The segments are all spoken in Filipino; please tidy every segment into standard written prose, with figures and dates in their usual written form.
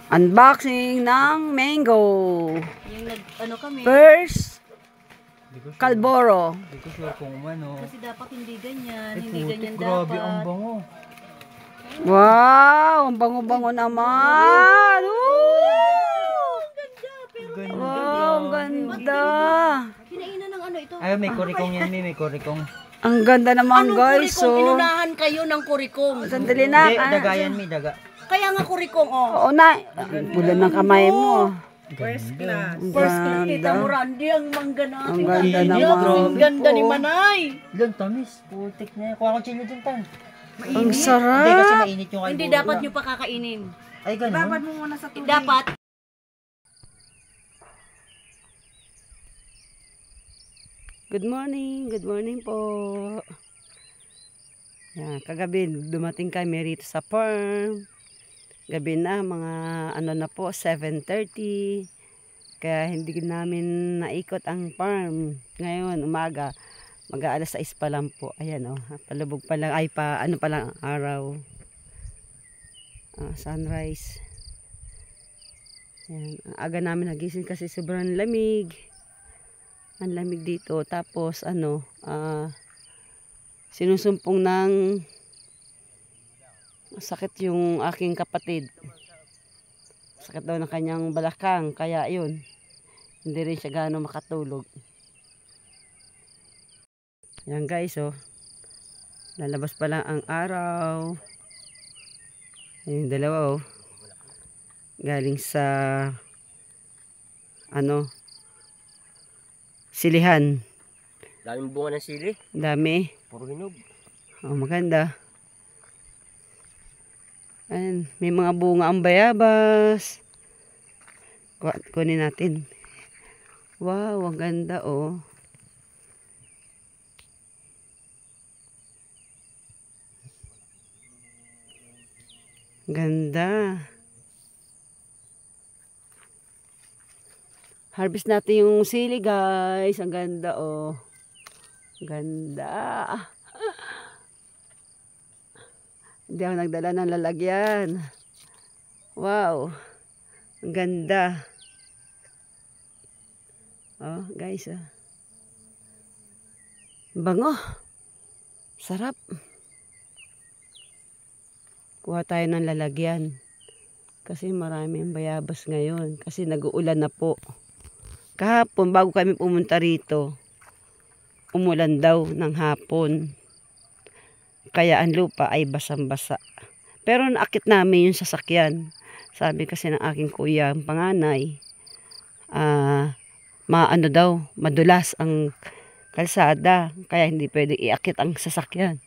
Unboxing ng mango. Yung ano kami. First, Sure. Calboro. Hindi ko sure kung ano. Kasi dapat hindi ganyan. Ay, Hindi putik, ganyan grabe dapat. ang bango. Wow, ang bango-bango naman. Ganda, Wow, ang ganda. Kinainan ng ano ito? Ay, may kurikong yan, may kurikong. Ang ganda naman, Anong guys. kurikong? So, Inunahan kayo ng kurikong. sandali na. Hindi, daga yan, may daga. Kaya nga kurikong, oh. Oo na. Bulan ng kamay mo. First class. Ang First class. Kita ganda. mo, Randy, ang mangga natin. Ang ganda Ang naman. Ang ganda ni Manay. Doon, tamis. Putik na yan. Kuha ko chili dun, tan. Ang Hindi, kasi sarap. mainit yung kalbo. Hindi dapat nyo pa kakainin. Ay, ganun. Dapat mo muna sa tubig. Dapat. Good morning po. Yan, kagabi dumating kami rito sa farm. Gabi na, mga ano na po, 7:30. Kaya hindi namin naikot ang farm. Ngayon, umaga, mag-aalas 6 pa lang po. Ayan palubog pa lang, ay pa, ano pa lang ang araw. Sunrise. Ayan, ang aga namin nagising kasi sobrang lamig. Ang lamig dito. Tapos sinusumpong ng sakit yung aking kapatid. Sakit daw ng kanyang balakang. Kaya yun, hindi rin siya gaano makatulog. Yan guys, lalabas pa lang ang araw. Yung dalawa galing sa silihan. Daming bunga ng sili. Dami. Puro hinog. Maganda. Ayan, may mga bunga ang bayabas. Kunin natin. Wow, ang ganda Ganda. Harvest natin yung sili, guys. Ang ganda, Ganda. Hindi ako nagdala ng lalagyan. Wow. Ang ganda. Guys, bango. Sarap. Kuha tayo ng lalagyan. Kasi maraming bayabas ngayon. Kasi nag-uulan na po. Kahapon, bago kami pumunta rito, umulan daw ng hapon. Kaya ang lupa ay basang-basa. Pero naakit namin yung sasakyan. Sabi kasi ng aking kuya, ang panganay, madulas ang kalsada. Kaya hindi pwede iakit ang sasakyan.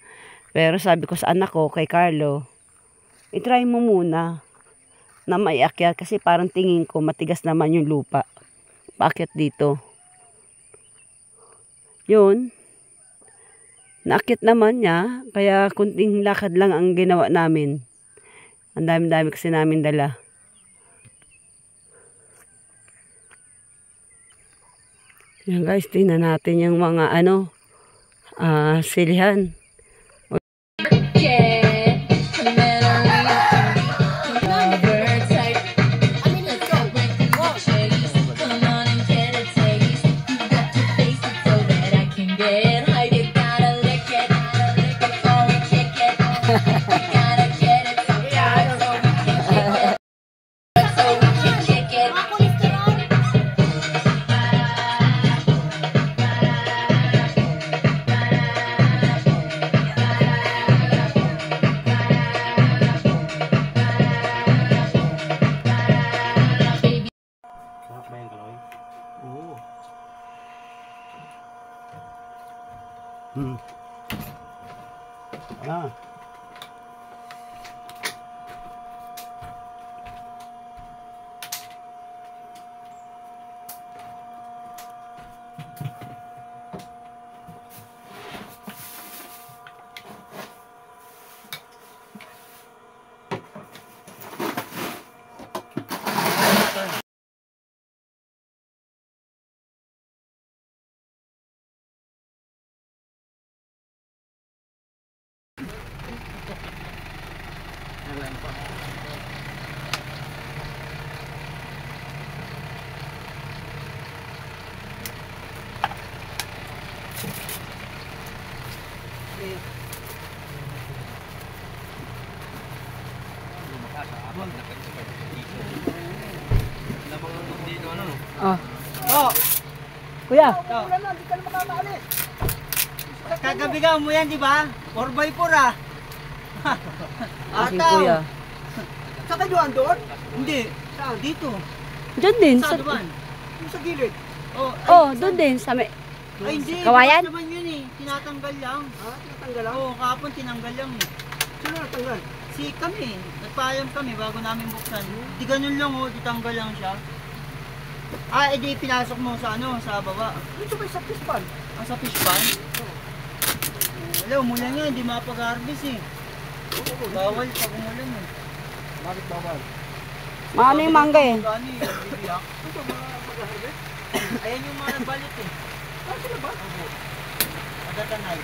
Pero sabi ko sa anak ko, kay Carlo, itry mo muna na maiakyat kasi parang tingin ko matigas naman yung lupa. Paakyat dito. Yun. Naakit naman niya. Kaya kunting lakad lang ang ginawa namin. Ang dami-dami kasi namin dala. Yan guys. Tingnan natin yung mga silihan. Oh. Oh, Kuya. kagabigan mo yan, di ba? 4x4 ah. Aking kuya. Sa kaduan doon? Hindi. Saan? Dito. Diyan din. Sa Sa, kaduan? Yung sa gilid. Oh, oh, doon din. Sa may... ay hindi. Kawayan? Bukas naman yun eh. Tinatanggal lang. Ah, tinatanggal lang? Oo, kahapon tinanggal lang eh. Sino natanggal? Si kami. Nagpayam kami bago namin buksan. Di ganun lang oh, ditanggal lang siya. Ah, edi pinasok mo sa ano, sa baba. Dito ba sa fish pan? Ah, sa fish pan? Wala, umulan nga, hindi mapag-harvest eh. Bawal pag umulan eh. Bakit bawal? Maano yung mangga eh. Gani, bibiyak. Ito mga pag-harvest? Ayan yung mga nagbalit eh. Ah, sila ba? Oo. Agatanay.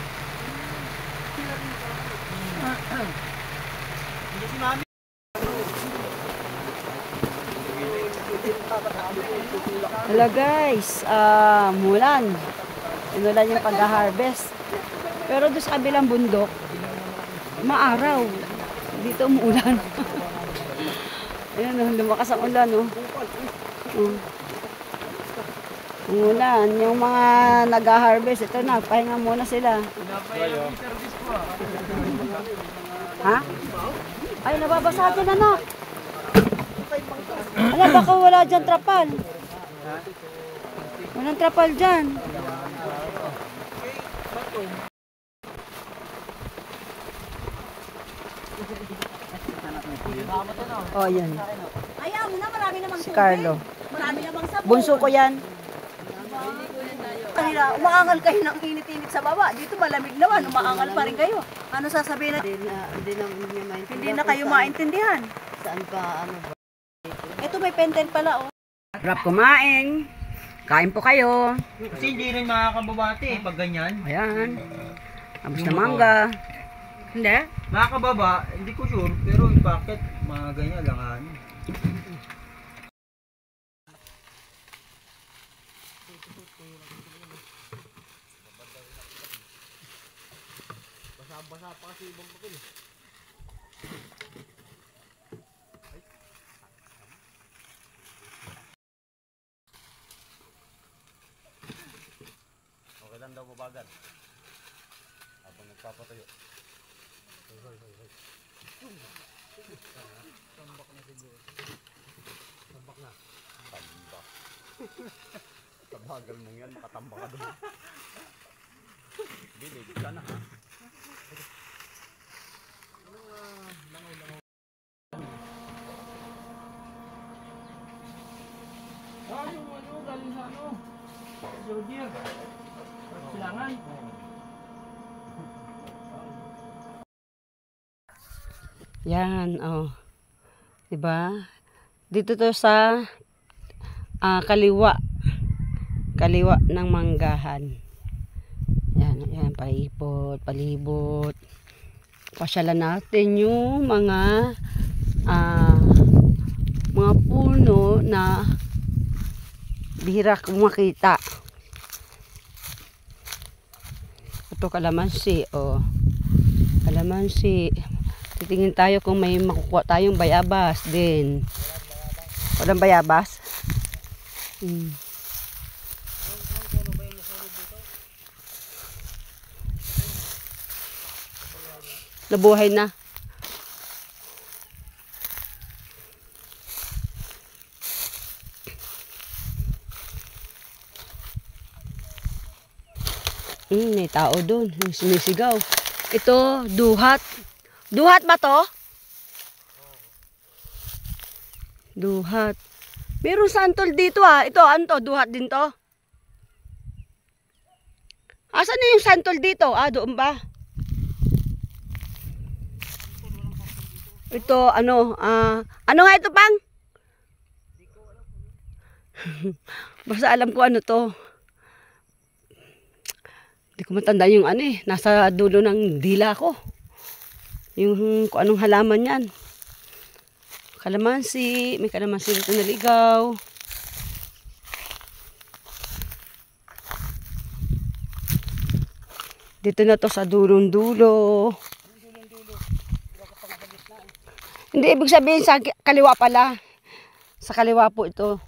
Hindi si mami. Hello guys, mulan. Inulan yung pag-harvest. Pero doon sa kabilang bundok, maaraw. Dito umulan. Ayan, lumakas ang ulan. Umulan. Yung mga nag-harvest, ito na, pahinga muna sila. Ha? Ay, nababasa dyan, anak. Ala, baka wala dyan trapal. Walang trapal dyan. Oh, yan. Ayaw mo na, marami namang Si Carlo. Marami namang sabon. Bunso ko yan. Kanila, umaangal kayo ng init-init sa baba. Dito malamig naman, umaangal pa rin kayo. Ano sasabihin na? Hindi na kayo maintindihan. Saan pa, ano ba? Ito may penten pala, oh. Sarap kumain. Kain po kayo. Kasi hindi rin makakababati eh, pag ganyan. Ayan. Tapos na mangga. Hindi? Makakababa, hindi ko sure, pero yung packet, mga ganyan lang. Basa-basa pa kasi ibang pakil. Okay lang daw babagan. Habang nagpapatayo. Tambak na siguro. Tambak na. Tambak. Tabagal mo yan, makatambak ka doon. Bilig ka na ha. Yung ano, galing sa ano? Soldier. Silangan. Yan, oh. 'Di ba? Dito to sa kaliwa. Kaliwa ng manggahan. Yan, yan, paipot, palibot. Pasyalan natin yung mga puno na bihira kong makita. Ito kalamansi, oh. Kalamansi. Titingin tayo kung may makukuha tayong bayabas din. Walang bayabas? Nabuhay na. May tao doon. Sumisigaw. Ito, duhat. Duhat ba to? Duhat. Merong santol dito ah. Ito, ano to? Duhat din to? Asan na yung santol dito? Ah, doon ba? Ito, ano nga ito, Pang? Basta alam ko ano to. Hindi ko matanda yung ano eh. Nasa dulo ng dila ko. Yung kung anong halaman yan. Kalamansi. May kalamansi dito na ligaw. Dito na to sa dulong dulo. Hindi ibig sabihin sa kaliwa pala. Sa kaliwa po ito.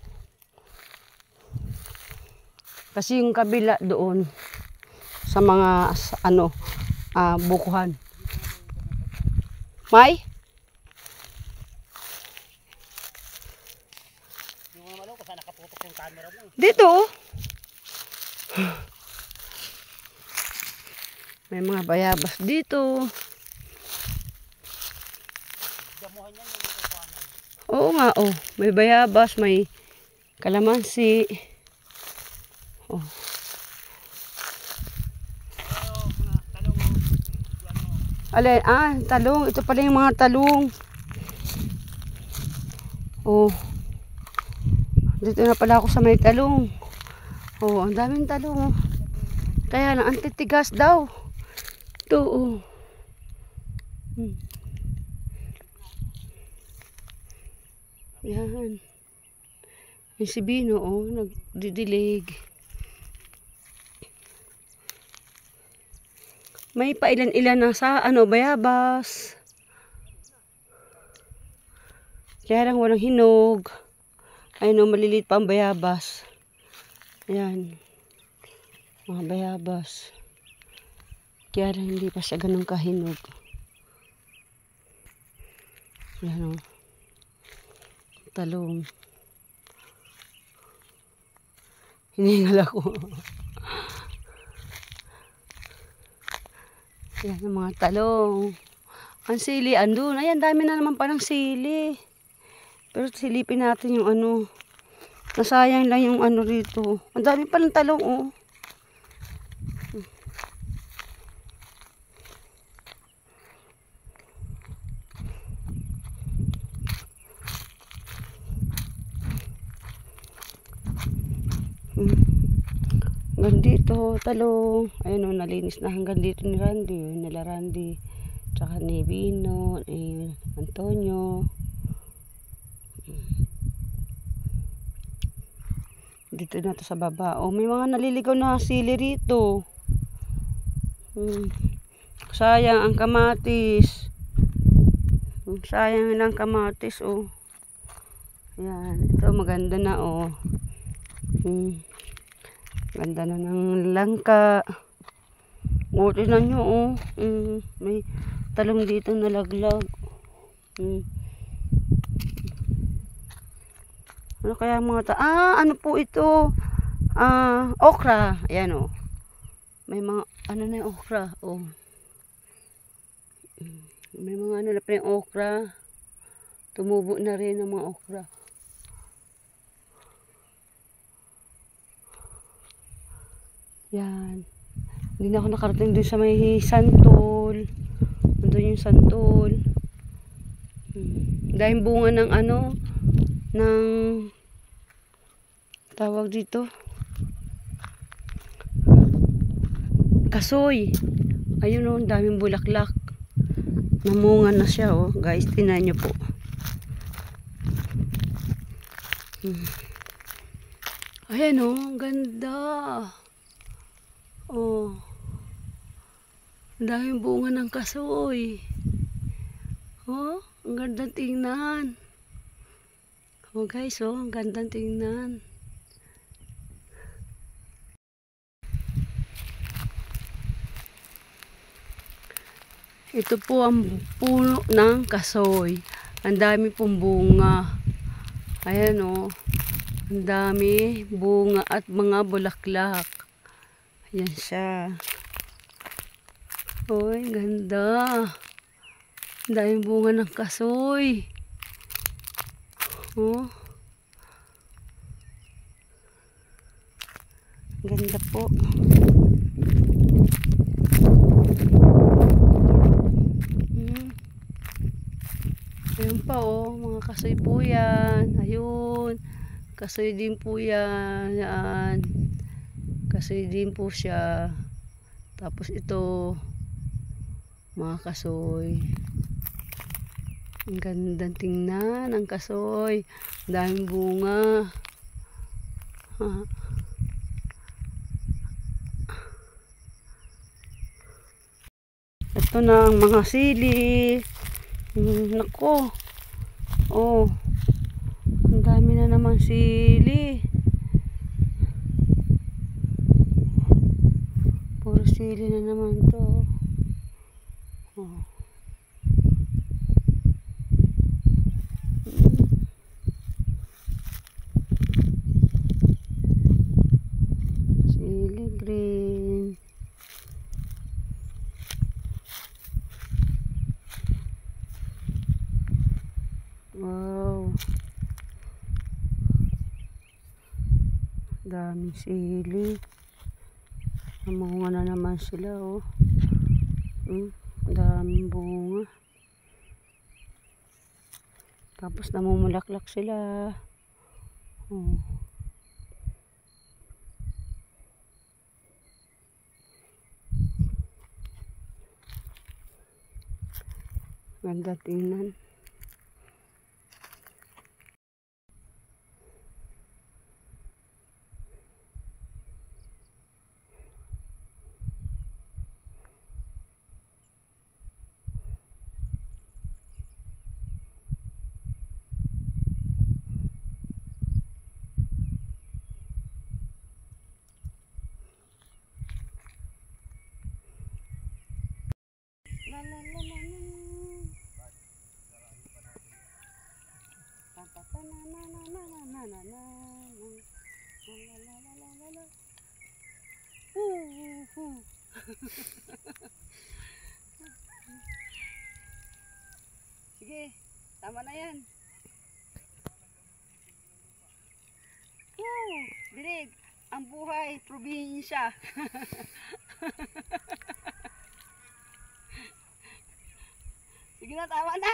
Kasi yung kabila doon sa mga bukuhan. May? Dito. May mga bayabas dito. Oo nga, oh. May bayabas, may kalamansi. Oh. Alin, talong. Ito pala yung mga talong. Oh. Dito na pala ako sa may talong. Oh, ang daming talong. Kaya lang, ang titigas daw. Ito, oh. Yan. Yung si Bino, oh, nagdidilig. May pailan-ilan na sa, bayabas. Kaya lang walang hinog. Ayun, maliliit pa ang bayabas. Ayan. Mga bayabas. Kaya lang hindi pa siya ganun kahinog. Ayan, oh. Talong. Hiningal ako. Yan ang mga talong. Ang sili, andun. Ayan, dami na naman palang sili. Pero silipin natin yung nasayang lang yung rito. Ang dami palang talong, oh. Hanggang dito, talong. Ayun, nalinis na hanggang dito ni Randy. Nila Randy. Tsaka ni Bino, ni Antonio. Dito na to sa baba. Oh, may mga naliligaw na sili rito. Sayang ang kamatis. Sayang lang kamatis, oh. Yan. Ito maganda na, oh. Ganda na ng langka. O, tignan nyo, oh. May talong dito nalaglag. Ano kaya mga ano po ito? Okra. Ayan, oh. May mga, na yung okra, oh. May mga na pa yung okra. Tumubo na rin ang mga okra. Yan. Hindi na ako nakarating dun sa may santol. Nandun yung santol. Dahil bunga ng ng tawag dito. Kasoy. Ayun, oh, daming bulaklak. Namunga na siya, oh. Guys, tingnan nyo po. Ayan, oh, ang ganda. Oh. Ang daming bunga ng kasoy. Oh, ang ganda tingnan. Oh, guys, oh, ang ganda tingnan. Ito po ang puno ng kasoy. Ang dami pong bunga. Ayan, oh. Ang dami bunga at mga bulaklak. Ayan siya. Uy, ganda. Ang daming bunga ng kasoy. Oh. Ganda po. Ayun pa, oh. Mga kasoy po yan. Ayun. Kasoy din po yan. Yan. Kasoy din po siya. Tapos ito, mga kasoy. Ang gandang tingnan ang kasoy. Ang daming bunga. Ito na ang mga sili. Nako. Oh. Ang dami na naman sili. Puro sili na naman to. Oh. Sili green. Wow. Daming sili. Namunga na naman sila, oh. Daming bunga. Tapos namumulaklak sila. Oh. Ganda tingnan. Sige, tama na yan. Dilig, ang buhay, probinsya. Sige na, tama na.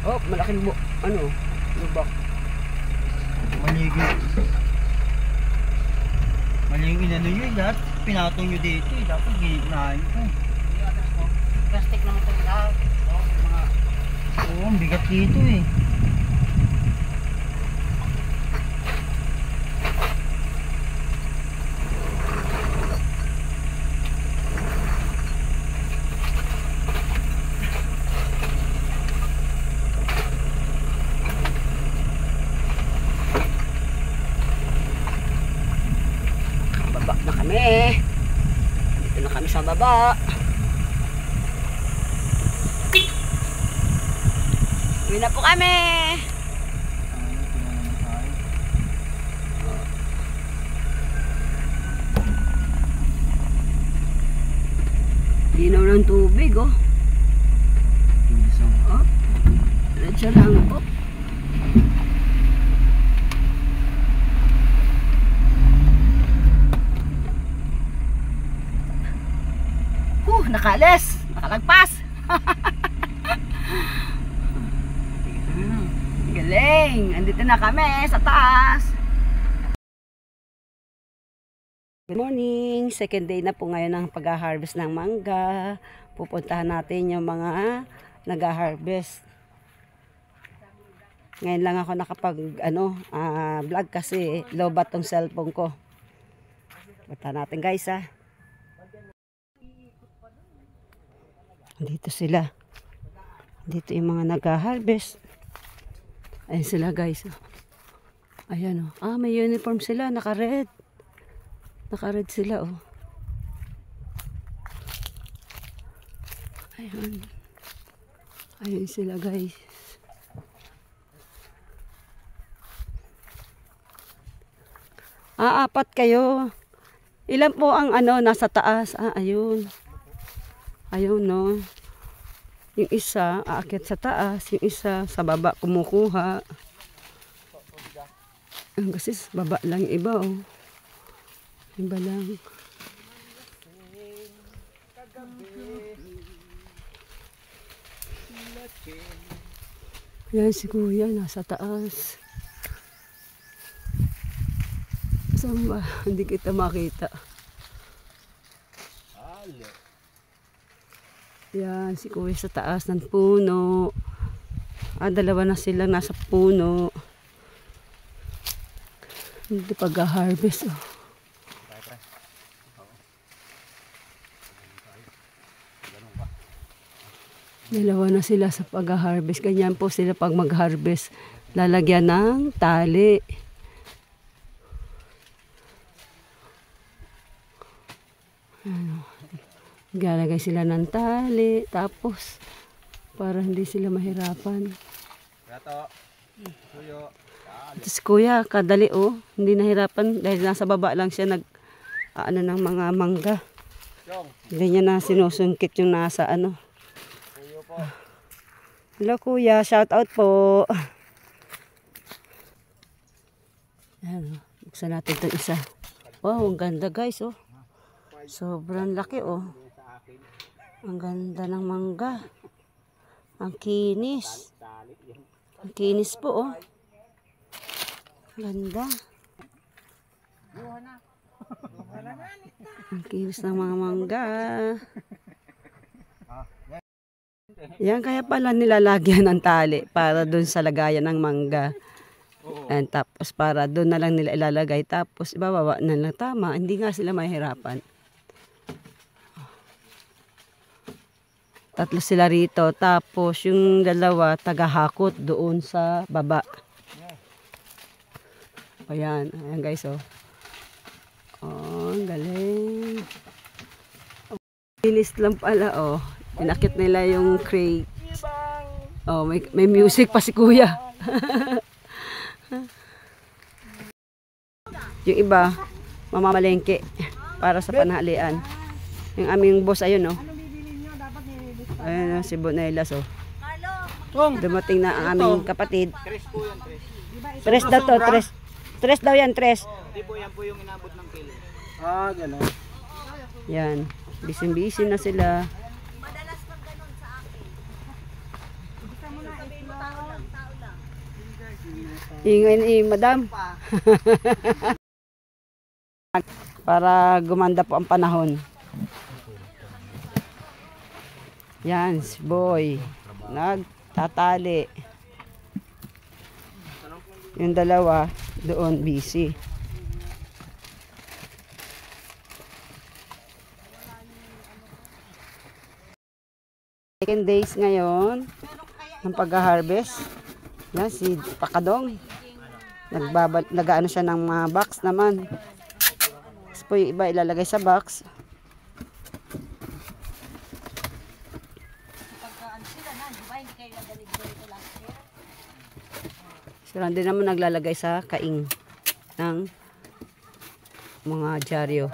Oh, malaking lubak. Maligid. Maligid ano yun, lahat pinatong nyo dito eh. Dapat ginignahan ko. Plastic naman ito lahat. Oo, ang bigat dito eh. Baba na kami. Dito na kami sa baba. Uwi na po kami. Linaw ng tubig, oh. Oh. Diretso lang, oh. Nakaalis, nakalagpas. Galing, andito na kami sa taas. Good morning, second day na po ngayon ng pag-harvest ng mangga. Pupuntahan natin yung mga nag-harvest. Ngayon lang ako nakapag vlog kasi lobat tong cellphone ko. Punta natin guys ha. Dito sila. Dito yung mga nag-harvest. Ayan sila guys. Ayan oh. Ah, may uniform sila. Naka-red. Naka-red sila oh. Ayan. Ayan sila guys. Apat kayo. Ilan po ang nasa taas? Ayun. Ayun, no. Yung isa, aakyat sa taas. Yung isa, sa baba, kumukuha. Kasi sa baba lang yung iba, oh. Iba lang. Yan si Kuya, nasa taas. Saan ba? Hindi kita makita. Yan, si Kuya sa taas ng puno. Dalawa na silang nasa puno. Hindi pag-harvest, oh. Dalawa na sila sa pag-harvest. Ganyan po sila pag mag-harvest. Lalagyan ng tali. Lalagay sila ng tali. Tapos, para hindi sila mahirapan. Tapos kuya, kadali, oh. Hindi nahirapan dahil nasa baba lang siya ng mga mangga. Hindi niya na sinusungkit yung nasa Hello kuya, shout out po. Ayan, buksan natin itong isa. Wow, ang ganda guys, oh. Sobrang laki, oh. Ang ganda ng mangga. Ang kinis. Ang kinis po, oh. Ganda. Ang kinis ng mga mangga. Yan kaya pala nilalagyan ng tali para dun sa lagayan ng mangga. And tapos para dun na lang nila ilalagay. Tapos ibababa na lang. Tama, hindi nga sila mahirapan. Tatlo sila rito. Tapos yung dalawa tagahakot doon sa baba. Ayan. Ayan guys, oh. Oh, ang galing. Linis lang pala, oh. Inakit nila yung crate. Oh, may music pa si kuya. Yung iba, mamamalengke para sa panahalian. Yung aming boss, ayun, oh. Ayun, oh, si Bonelas, oh. Dumating na ang aming kapatid. Tres daw to, tres. Tres daw yan, tres. Hindi po yan po yung inabot ng kilo. Gano'n. Yan. Busy-busy na sila. Madalas pag ganun sa akin. Gusto mo na tao lang. Ingay ni madam. Para gumanda po ang panahon. Yan, si Boy. Nagtatali. Yung dalawa, doon busy. Second days ngayon ng pag-harvest. Yan, si Pakadong. Nag-ano siya ng mga box naman. Tapos po yung iba ilalagay sa box. Sila din naman naglalagay sa kaing ng mga dyaryo.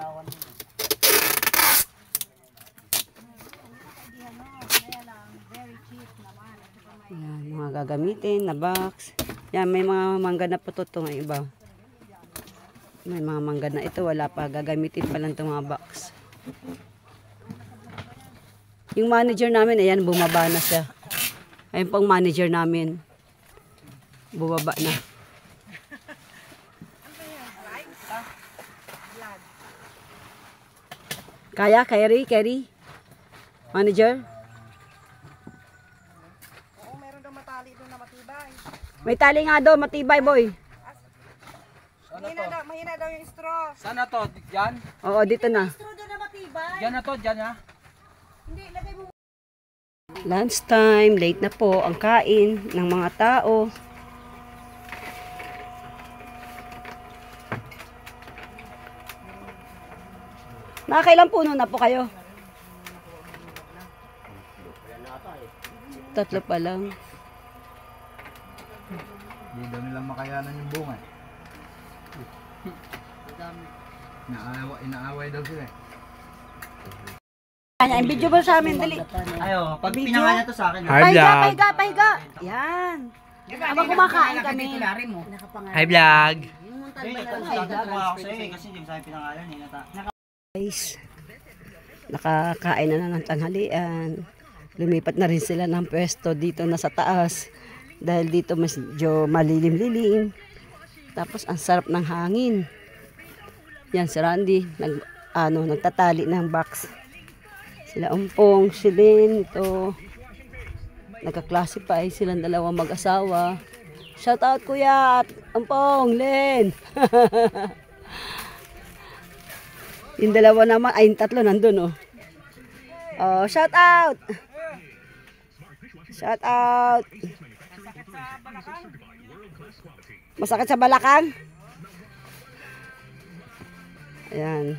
Yan, mga gagamitin na box. Yan, may mga mangga na po ito ng iba. May mga mangga na ito, wala pa. Gagamitin pa lang itong mga box. Yung manager namin, ayan, bumaba na siya. Ayun pong manager namin. Bumaba na. Kaya, Kerry? Manager? Oo, meron daw matali doon na matibay. May tali nga daw, matibay boy. Mahina daw yung straw. Sana to? Diyan? Oo, dito na. Straw doon na matibay. Diyan na to? Diyan na? Hindi, lagay mo. Lunchtime, late na po ang kain ng mga tao. Nakakailang puno na po kayo? Tatlo pa lang. Hindi daw nilang makayanan yung bunga. Inaaway daw sila eh. Ayan, video ba sa amin? Dali. Ayo, pag Video? pinangalan to sa akin. Hi, Pahiga, vlog. pahiga, pahiga. Yan. Habang kumakain kami. Hi, vlog. Hindi, natutuwa ako sa'yo eh, kasi hindi mo sa'yo pinangalan eh. Guys, nakakain na ng tanghalian. Lumipat na rin sila ng pwesto dito na sa taas. Dahil dito medyo malilim-lilim. Tapos ang sarap ng hangin. Yan si Randy, nagtatali ng box. Sila Umpong, si Lynn, ito. Nagka-classify silang dalawang mag-asawa. Shout out kuya, Umpong, Lynn. Yung dalawa naman, ay yung tatlo nandun oh. Oh, shout out. Shout out. Masakit sa balakang? Ayan.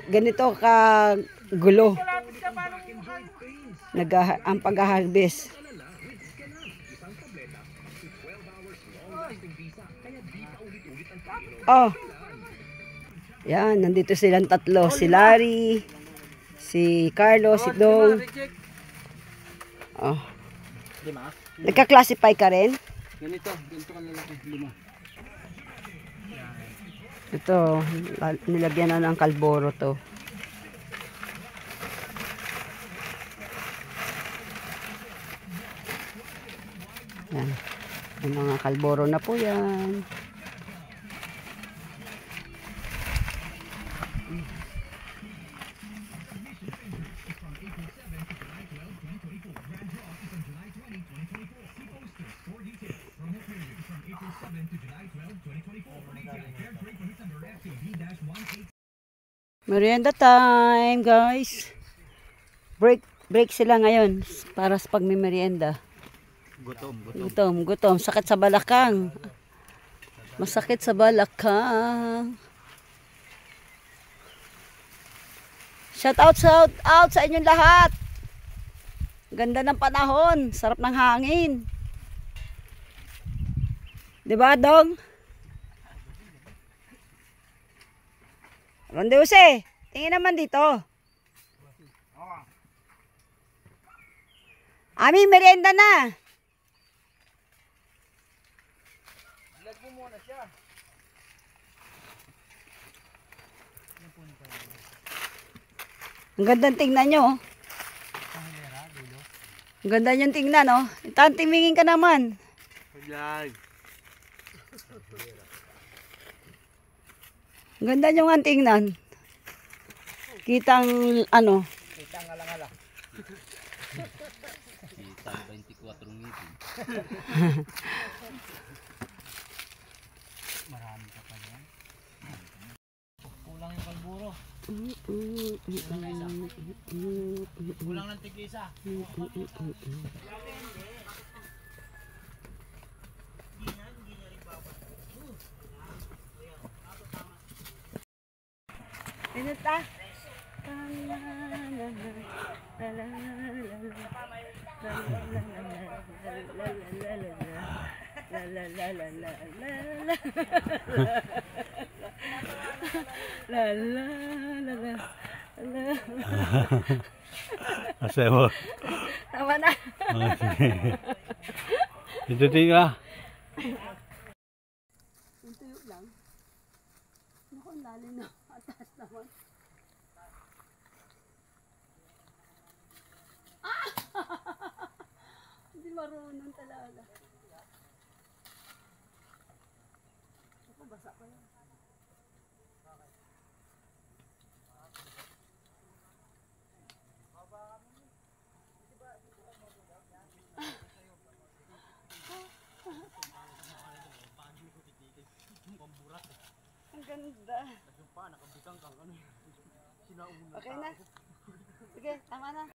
Ganito ka gulo. Ang pag-harvest. Oh. Yan, nandito silang tatlo. Si Larry, si Carlos, si Dong. Oh. Nagka-classify ka rin? Ganito ka lalaki, 5. Ito, nilagyan na ng kalboro to. Yan. Yung mga kalboro na po yan. Merienda time, guys. Break sila ngayon para sa pagmimerienda. Gutom. Sakit sa balakang. Masakit sa balakang. Shout out sa inyong lahat. Ganda ng panahon, sarap ng hangin. 'Di ba, Dong? Rondeuse, tingin naman dito. Ami, merienda na. Ang ganda tingnan nyo. Ang ganda nyo tingnan, oh. Tingin ka naman. Vlog. Ang ganda nyo nga tingnan. Kitang, ano. Kitang 24 ngipin. Marami ka pa yan. Kulang yung kalburo. Kulang ng tig-isa. Pinita. Asay mo. Tama na. Ito tingnan. Yung tuyo lang. Naku, ang lalim na. Atas naman. Hindi marunong talaga. Ako, basa pa yan. Ang ganda. Okay na. Sige, tama na.